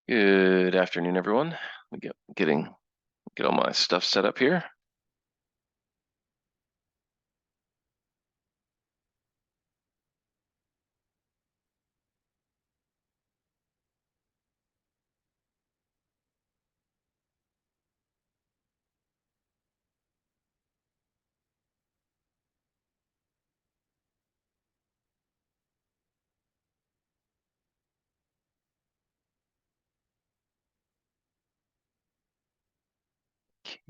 Good afternoon, everyone. Get all my stuff set up here.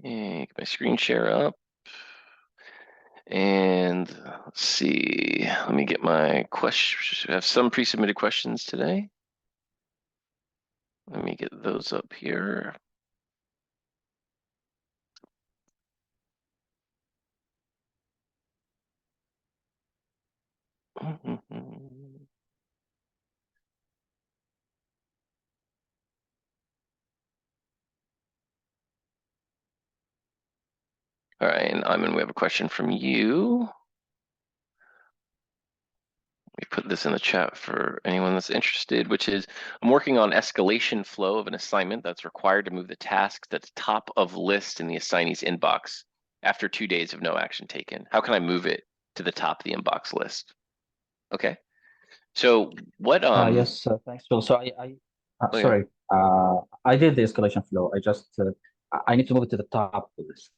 Okay, get my screen share up. And let's see, let me get my questions. I have some pre-submitted questions today. Let me get those up here. All right, and we have a question from you. We put this in the chat for anyone that's interested, which is, I'm working on escalation flow of an assignment that's required to move the task that's top of list in the assignee's inbox after 2 days of no action taken. How can I move it to the top of the inbox list? Okay. So what Yes, thanks, Phil. So okay. sorry, I did the escalation flow. I need to move it to the top of the list.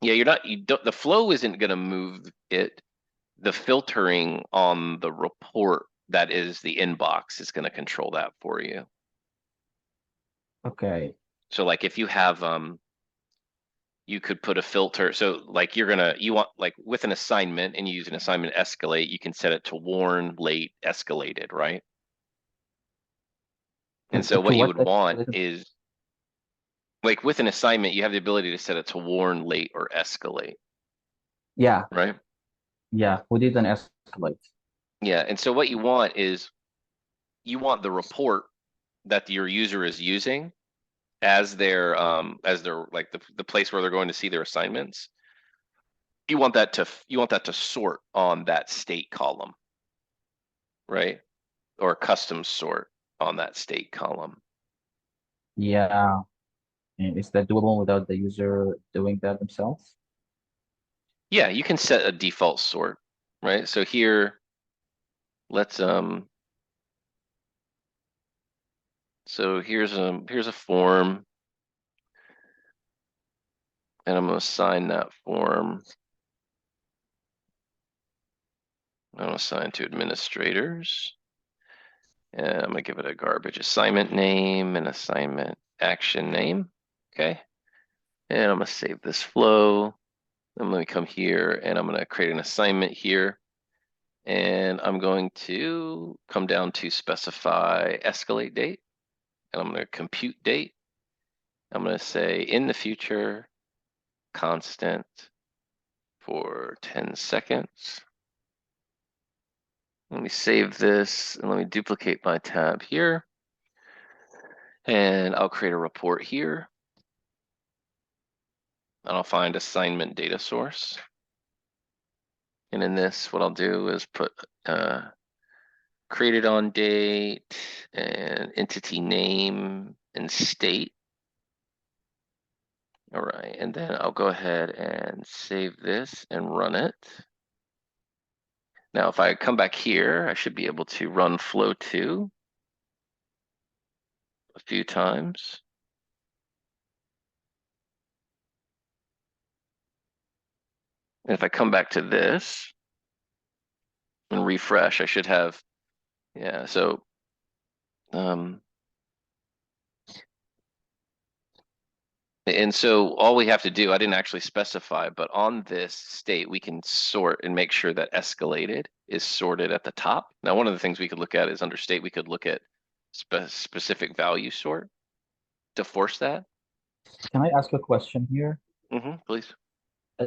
Yeah, you don't the flow isn't gonna move it. The filtering on the report that is the inbox is gonna control that for you. Okay. So like if you have you could put a filter. So like you want like with an assignment and you use an assignment escalate, you can set it to warn, late, escalated, right? And so To what you what would want escalated? is like with an assignment, you have the ability to set it to warn, late, or escalate, Yeah, right? yeah, we did an escalate. Yeah. And so what you want is you want the report that your user is using as their like the place where they're going to see their assignments. You want that to sort on that state column, right? Or custom sort on that state column. Yeah, and is that doable without the user doing that themselves? Yeah, you can set a default sort, right? So here, let's so here's a form, and I'm gonna assign that form. I'm gonna assign to administrators, and I'm gonna give it a garbage assignment name and assignment action name. Okay, and I'm gonna save this flow. I'm gonna come here and I'm gonna create an assignment here. And I'm going to come down to specify escalate date. And I'm going to compute date. I'm going to say in the future, constant for 10 seconds. Let me save this and let me duplicate my tab here. And I'll create a report here. And I'll find assignment data source. And in this, what I'll do is put created on date and entity name and state. All right, and then I'll go ahead and save this and run it. Now, if I come back here, I should be able to run flow2 a few times. And if I come back to this and refresh, I should have, yeah, so and so all we have to do, I didn't actually specify, but on this state, we can sort and make sure that escalated is sorted at the top. Now, one of the things we could look at is under state, we could look at specific value sort to force that. Can I ask a question here? Please. Uh,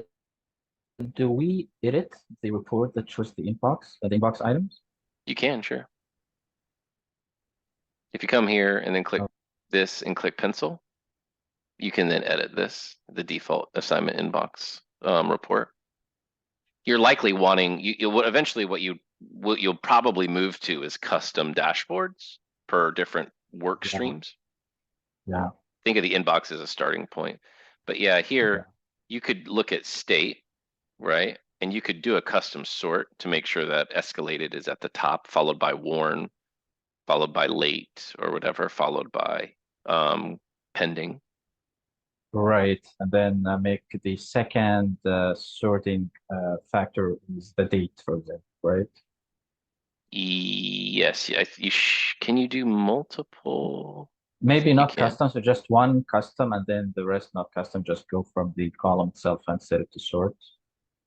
do we edit the report that shows the inbox items? You can, sure. If you come here and then click Oh, this and click pencil, you can then edit this, the default assignment inbox report. You're likely wanting eventually what you'll probably move to is custom dashboards per different work Yeah, streams. yeah, Think of the inbox as a starting point. But yeah, yeah. here you could look at state, right? And you could do a custom sort to make sure that escalated is at the top, followed by warn, followed by late or whatever, followed by pending. Right. And then make the second sorting factor is the date, for example, right? Yes, can you do multiple? I Maybe think you not can. custom, so just one custom and then the rest not custom, just go from the column itself and set it to sort.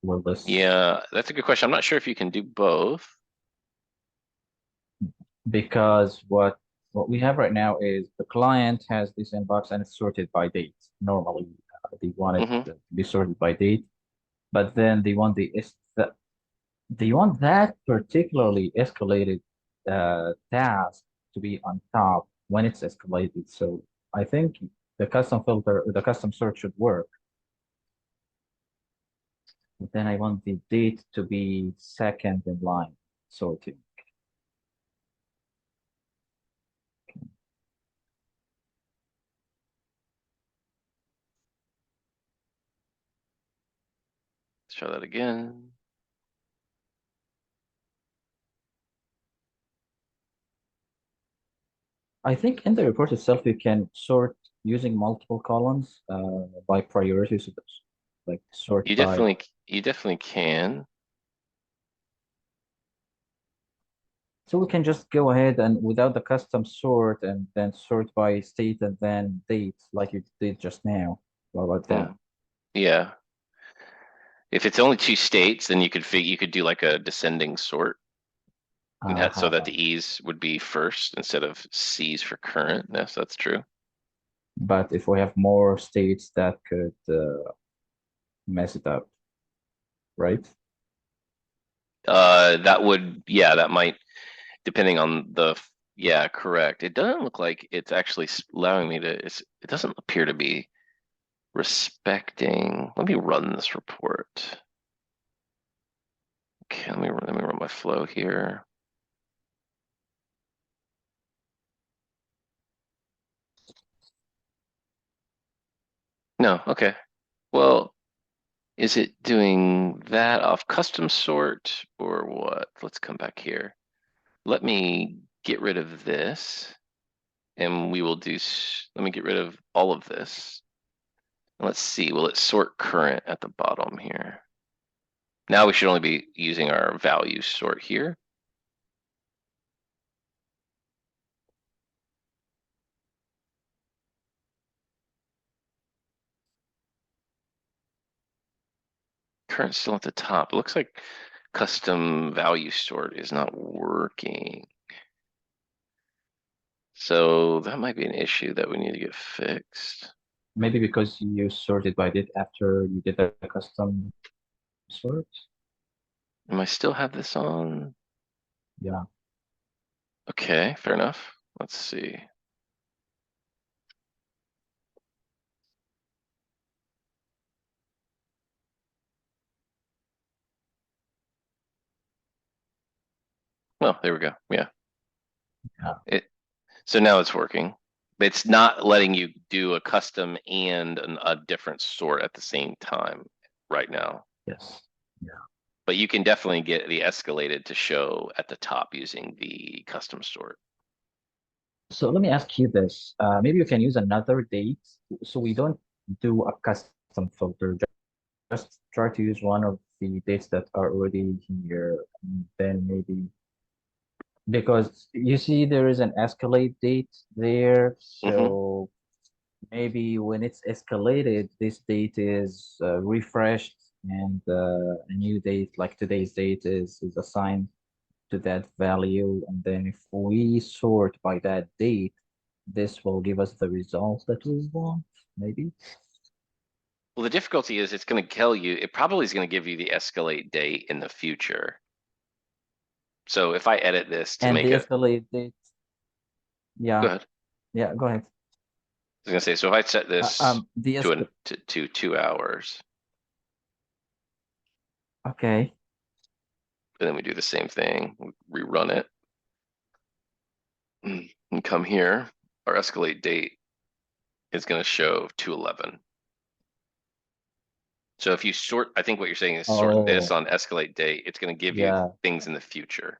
Will this, Yeah, that's a good question. I'm not sure if you can do both. because what we have right now is the client has this inbox and it's sorted by date. Normally, they want it Hmm. to be sorted by date, but then they want they want that particularly escalated task to be on top when it's escalated. So I think the custom filter, the custom sort should work. But then I want the date to be second in line sorting. Let's try that again. I think in the report itself, you can sort using multiple columns by priority, so like sort by. You definitely can. So we can just go ahead and without the custom sort and then sort by state and then date like you did just now. What about that? Hmm. Yeah. If it's only two states, then you could do like a descending sort and so that Uh-huh. the E's would be first instead of C's for current. Yes, that's true. But if we have more states, that could mess it up, right? That would, yeah, that might, depending on yeah, correct. It doesn't look like it's actually allowing me to, it doesn't appear to be respecting. Let me run this report. Okay, let me run my flow here. No, okay. Well, is it doing that off custom sort or what? Let's come back here. Let me get rid of this and we will do, let me get rid of all of this. Let's see, will it sort current at the bottom here? Now we should only be using our value sort here. Current still at the top. It looks like custom value sort is not working. So that might be an issue that we need to get fixed. Maybe because you sorted by date after you did the custom sort. Am I still have this on? Yeah. Okay, fair enough. Let's see. Well, there we go. Yeah. Yeah. It so now it's working. It's not letting you do a custom and a different sort at the same time right now. Yes. Yeah. But you can definitely get the escalated to show at the top using the custom sort. So let me ask you this. Maybe you can use another date so we don't do a custom filter. Just try to use one of the dates that are already here. And then maybe because you see there is an escalate date there. Hmm. So maybe when it's escalated, this date is refreshed and a new date, like today's date, is assigned to that value. And then if we sort by that date, this will give us the result that we want, maybe. Well, the difficulty is it's going to tell you, it probably is going to give you the escalate date in the future. So if I edit this to And make the it, escalate date, go yeah, ahead. yeah, go ahead. I was going to say, so if I set this The to escal to 2 hours, okay. and then we do the same thing, we rerun it. And come here, our escalate date is going to show 211. So if you sort, I think what you're saying is sort this Oh, on escalate date, it's going to give you yeah, things in the future.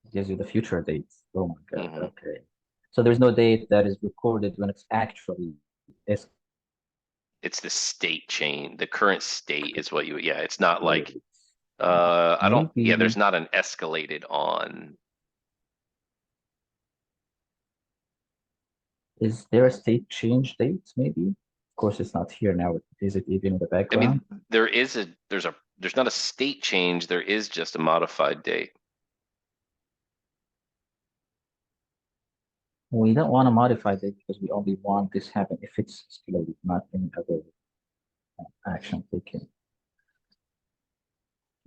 it gives you the future dates. Oh my God. Hmm. Okay. So there's no date that is recorded when it's actually It's the state chain. The current state is what you, yeah, it's not like, escalated. Uh, I don't, yeah, there's maybe not an escalated on. is there a state change date? Maybe. Of course, it's not here now. Is it even in the I mean, background? there's not a state change. There is just a modified date. We don't want to modify it because we only want this happen if it's escalated, not any other action taken.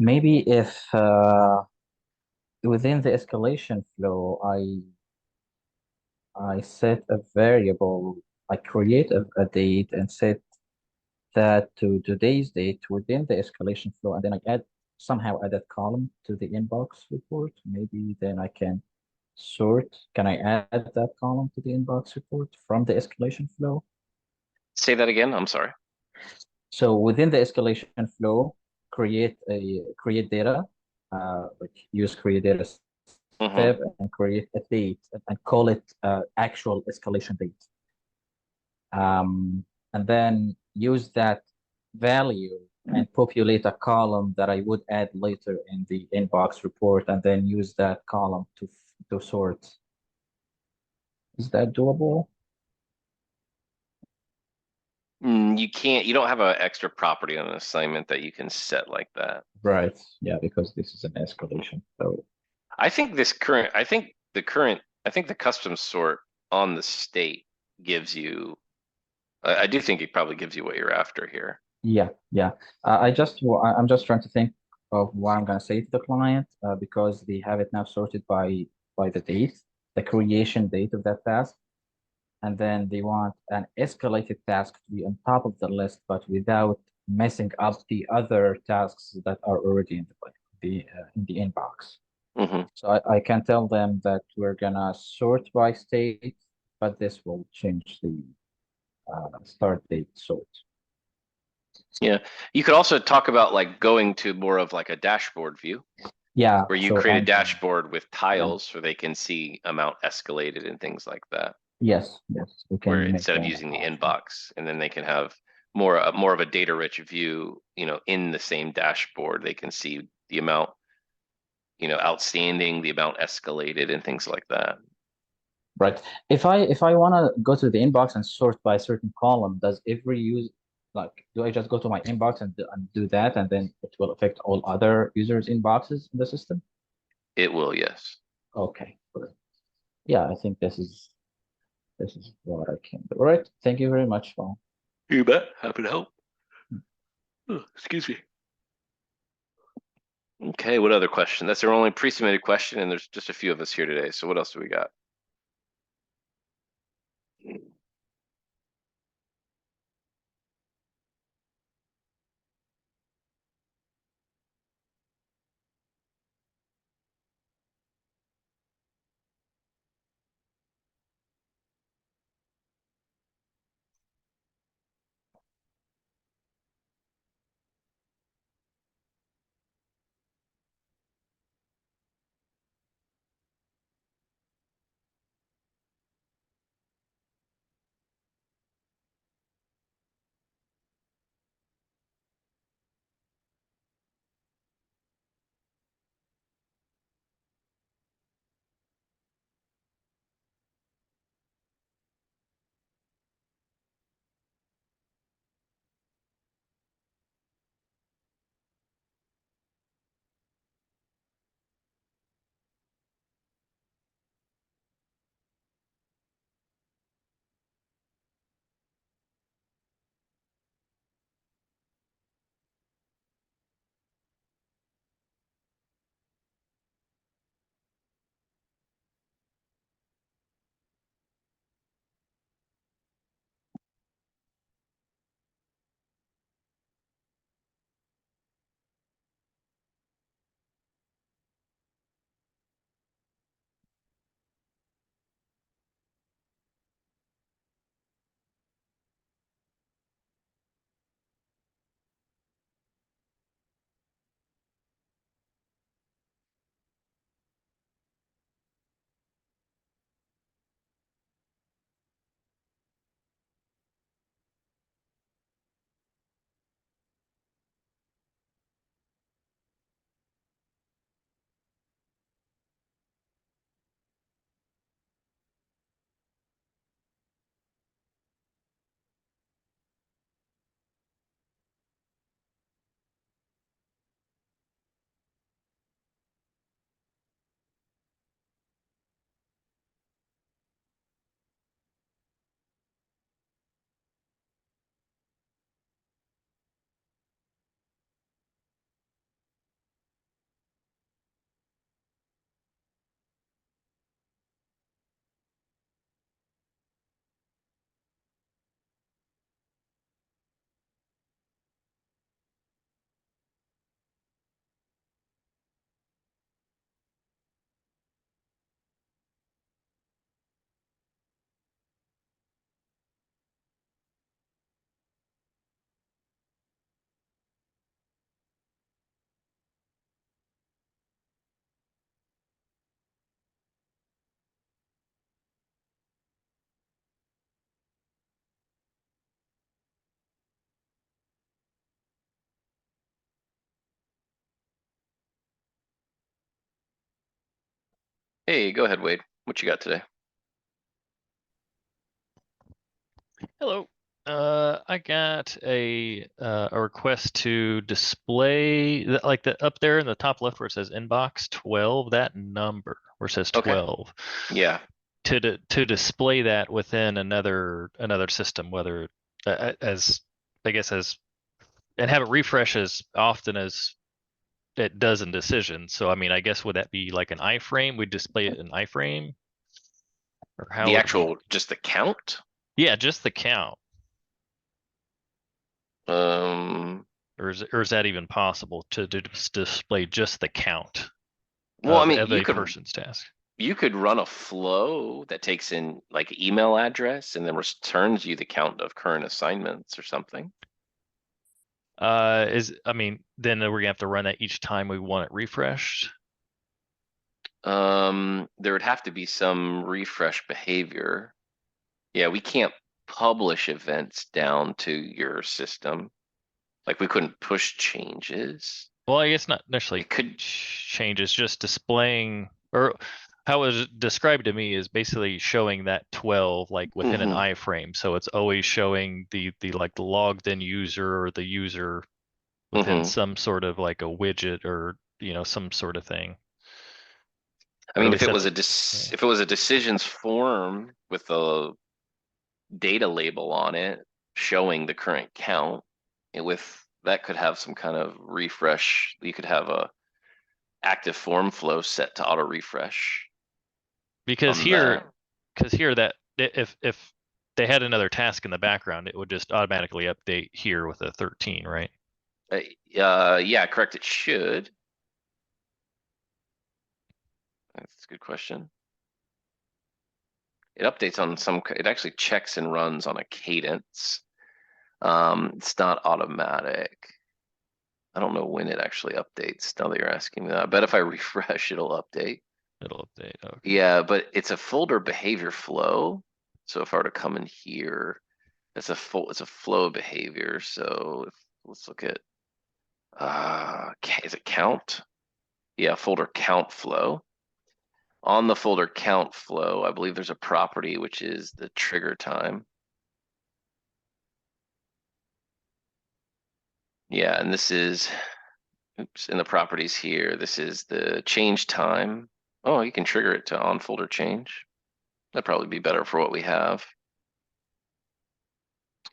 Maybe if within the escalation flow, I set a variable, I create a date and set that to today's date within the escalation flow, and then I somehow add that column to the inbox report. Maybe then I can sort. Can I add that column to the inbox report from the escalation flow? Say that again. I'm sorry. So within the escalation flow, create data, like use create data Hmm. step and create a date and call it actual escalation date. And then use that value and populate a column that I would add later in the inbox report, and then use that column to sort. Is that doable? You can't, you don't have an extra property on an assignment that you can set like that. Right. Yeah, because this is an escalation. So I think I think the custom sort on the state gives you, I do think it probably gives you what you're after here. yeah, yeah. I'm just trying to think of what I'm gonna say to the client because they have it now sorted by the date, the creation date of that task, and then they want an escalated task to be on top of the list, but without messing up the other tasks that are already in the inbox. Hmm. So I can tell them that we're gonna sort by state, but this will change the start date sort. Yeah. You could also talk about like going to more of like a dashboard view Yeah, where you so create a dashboard with yeah, tiles so they can see amount escalated and things like that, yes, we where can make instead of that using the option. inbox, and then they can have more of a data rich view, in the same dashboard. They can see the amount, outstanding, the amount escalated and things like that. Right. If I want to go to the inbox and sort by a certain column, does every use like do I just go to my inbox and do that, and then it will affect all other users' inboxes in the system? It will, yes. Okay. Great. Yeah, I think this is what I can do. All right. Thank you very much, Paul. You bet. Happy to help. Oh, excuse me. Okay, what other question? That's our only pre-submitted question, and there's just a few of us here today. So what else do we got? Hey, go ahead, Wade. What you got today? Hello. I got a request to display like the up there in the top left where it says inbox 12, that number where it says Okay. 12 Yeah. to display that within another system, whether as I guess as and have it refresh as often as it does in decision. So I mean, I guess would that be like an iframe? We'd display it in iframe, or how The would we? actual, just the count? Yeah, just the count. Um, Or is that even possible to display just the count well, I mean, of a person's task? you could run a flow that takes in like email address and then returns you the count of current assignments or something. I mean, then we're gonna have to run that each time we want it refreshed. There would have to be some refresh behavior. Yeah, we can't publish events down to your system. Like we couldn't push changes. Well, I guess not necessarily It could, changes, just displaying or how it was described to me is basically showing that 12 like within an mhm, iframe. So it's always showing the like the logged in user or the user within mhm. some sort of like a widget or some sort of thing. I Or at mean, if least it that's was what yeah. if it was a decisions form with a data label on it showing the current count, with that could have some kind of refresh. You could have a active form flow set to auto refresh Because on here, that. because here that if they had another task in the background, it would just automatically update here with a 13, right? Yeah, correct. It should. That's a good question. It updates on some. It actually checks and runs on a cadence. It's not automatic. I don't know when it actually updates. Now that you're asking me that, I bet if I refresh, it'll update. It'll update. Okay. Yeah, but it's a folder behavior flow. So if I were to come in here, it's a flow of behavior. So let's look at is it count? Yeah, folder count flow. On the folder count flow, I believe there's a property which is the trigger time. Yeah, and this is, oops, in the properties here, this is the change time. Oh, you can trigger it to on folder change. That'd probably be better for what we have.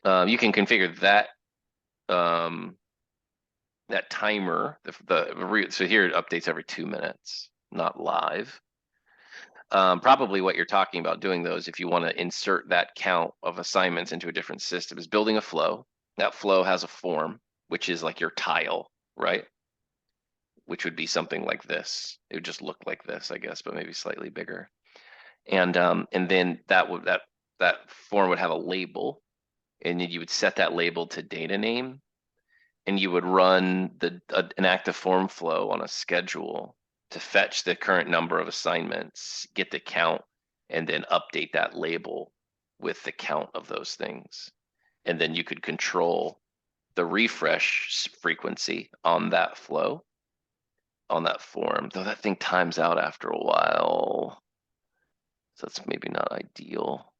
You can configure that um, that timer. So here it updates every 2 minutes, not live. Probably what you're talking about doing those if you want to insert that count of assignments into a different system is building a flow. That flow has a form, which is like your tile, right? Which would be something like this. It would just look like this, I guess, but maybe slightly bigger. And then that form would have a label, and then you would set that label to data name, and you would run an active form flow on a schedule to fetch the current number of assignments, get the count, and then update that label with the count of those things. And then you could control the refresh frequency on that flow, on that form, though that thing times out after a while. So that's maybe not ideal.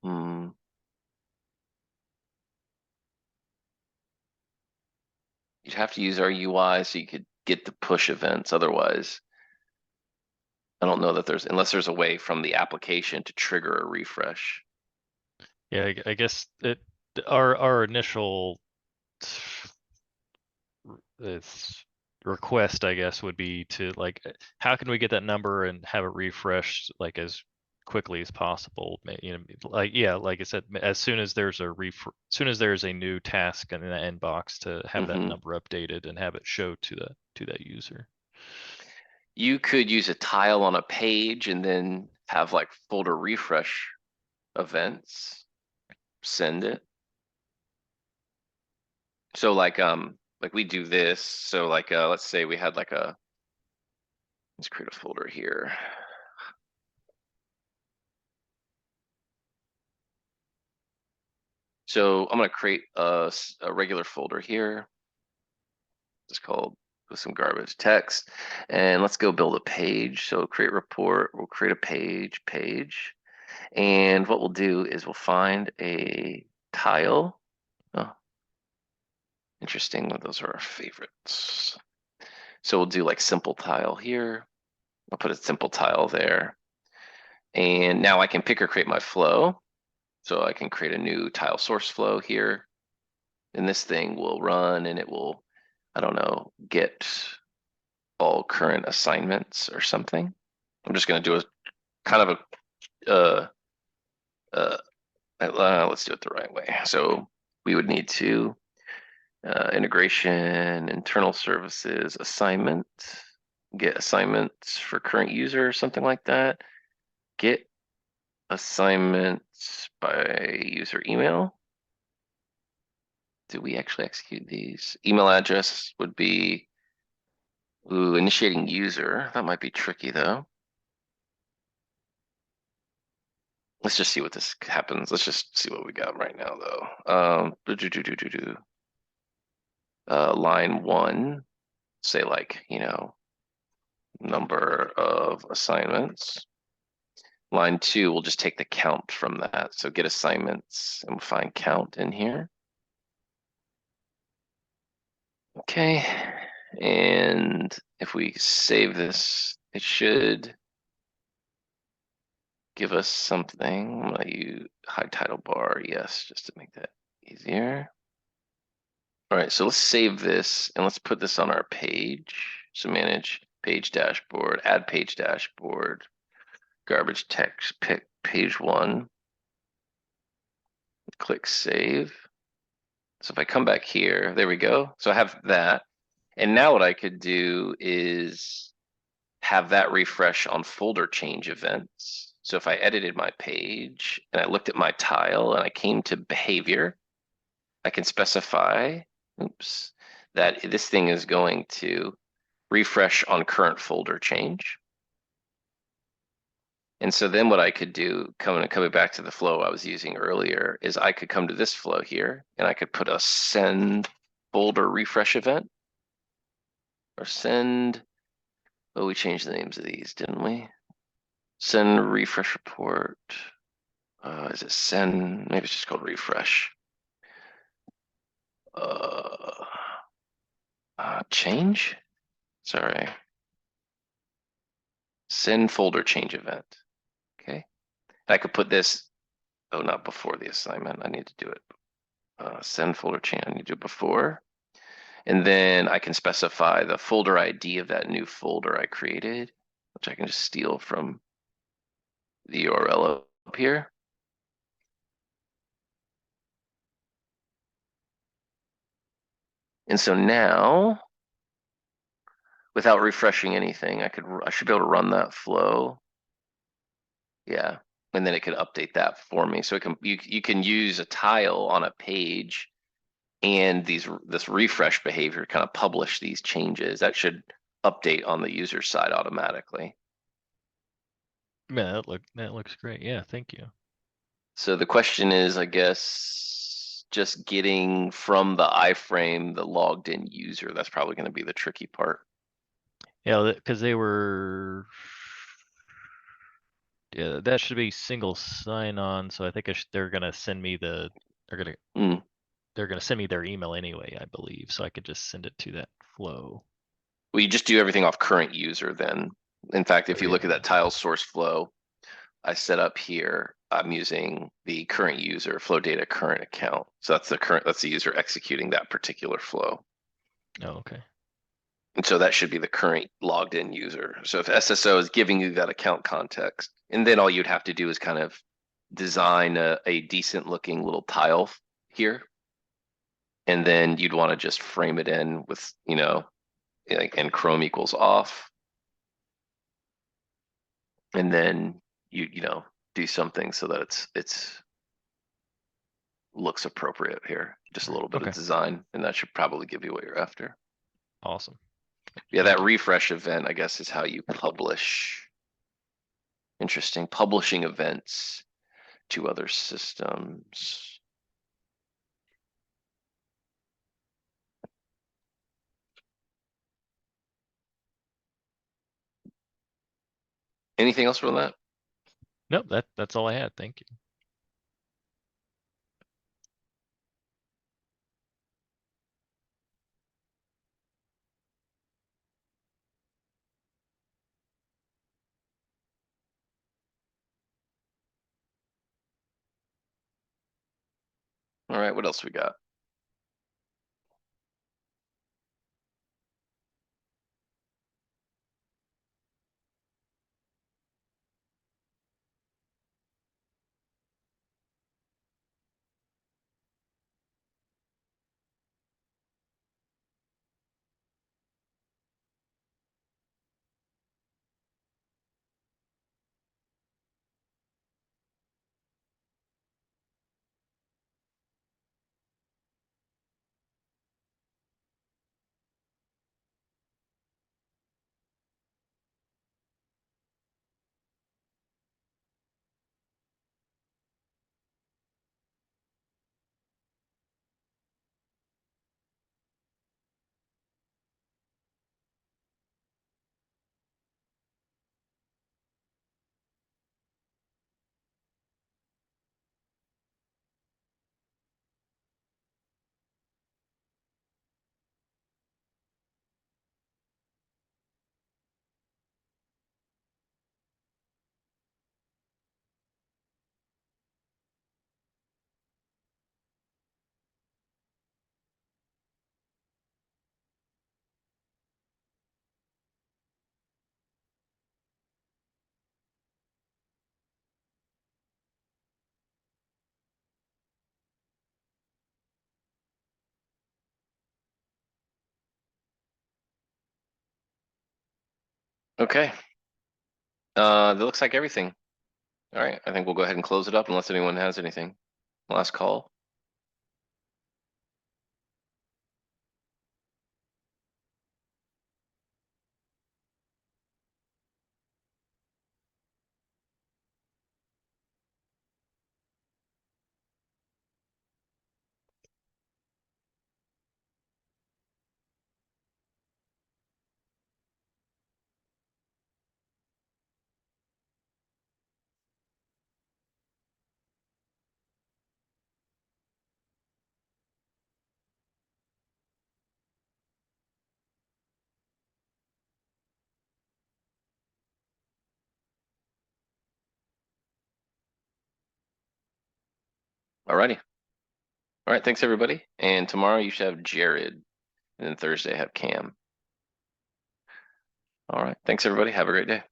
Hmm. You'd have to use our UI so you could get the push events. Otherwise, I don't know that unless there's a way from the application to trigger a refresh. Yeah, I guess our initial it's request, I guess, would be to like, how can we get that number and have it refreshed like as quickly as possible? Like yeah, like I said, as soon as there's as soon as there's a new task in the inbox to have that Hmm. number updated and have it show to that user. You could use a tile on a page and then have like folder refresh events. Send it. So like we do this. So like let's say we had like a let's create a folder here. So I'm gonna create a regular folder here. It's called with some garbage text. And let's go build a page. So create report, we'll create a page. And what we'll do is we'll find a tile. Oh, interesting, those are our favorites. So we'll do like simple tile here. I'll put a simple tile there. And now I can pick or create my flow. So I can create a new tile source flow here. And this thing will run and it will, I don't know, get all current assignments or something. I'm just going to do a kind of a, let's do it the right way. So we would need to integration, internal services, assignment, get assignments for current user, something like that. Get assignments by user email. Do we actually execute these? Email address would be, ooh, initiating user. That might be tricky though. Let's just see what this happens. Let's just see what we got right now though. Line 1, say like, you know, number of assignments. Line 2, we'll just take the count from that. So get assignments and we'll find count in here. Okay, and if we save this, it should give us something. I'm gonna use high title bar, yes, just to make that easier. All right, so let's save this and let's put this on our page. So manage page dashboard, add page dashboard, garbage text, pick page 1. Click save. So if I come back here, there we go. So I have that. And now what I could do is have that refresh on folder change events. So if I edited my page and I looked at my tile and I came to behavior, I can specify, oops, that this thing is going to refresh on current folder change. And so then what I could do, coming back to the flow I was using earlier, is I could come to this flow here and I could put a send folder refresh event or send, oh, we changed the names of these, didn't we? Send refresh report. Is it send? Maybe it's just called refresh. Change? Sorry. Send folder change event. Okay. I could put this, oh, not before the assignment. I need to do it. Send folder change, I need to do it before. And then I can specify the folder ID of that new folder I created, which I can just steal from the URL up here. And so now, without refreshing anything, I should be able to run that flow. Yeah, and then it could update that for me. So you can use a tile on a page and this refresh behavior kind of publish these changes. That should update on the user side automatically. Yeah, that looks great. Yeah, thank you. So the question is, I guess, just getting from the iframe the logged in user. That's probably going to be the tricky part. Yeah, because they were. Yeah, that should be single sign on. So I think they're gonna send me the. They're gonna send me their email anyway, I believe. So I could just send it to that flow. Well, you just do everything off current user then. In fact, if you look at that tile source flow I set up here, I'm using the current user flow data current account. So that's the user executing that particular flow. Oh, okay. And so that should be the current logged in user. So if SSO is giving you that account context, and then all you'd have to do is kind of design a decent looking little tile here. And then you'd want to just frame it in with, you know, like, and Chrome equals off. And then you know, do something so that it's looks appropriate here. Just a little bit of design, and that should probably give you what you're after. Awesome. Yeah, that refresh event, I guess, is how you publish. Interesting. Publishing events to other systems. Anything else from that? Nope, that's all I had. Thank you. All right, what else we got? Okay. That looks like everything. All right, I think we'll go ahead and close it up unless anyone has anything. Last call. All righty. All right, thanks everybody. And tomorrow you should have Jared, and then Thursday have Cam. All right, thanks everybody. Have a great day.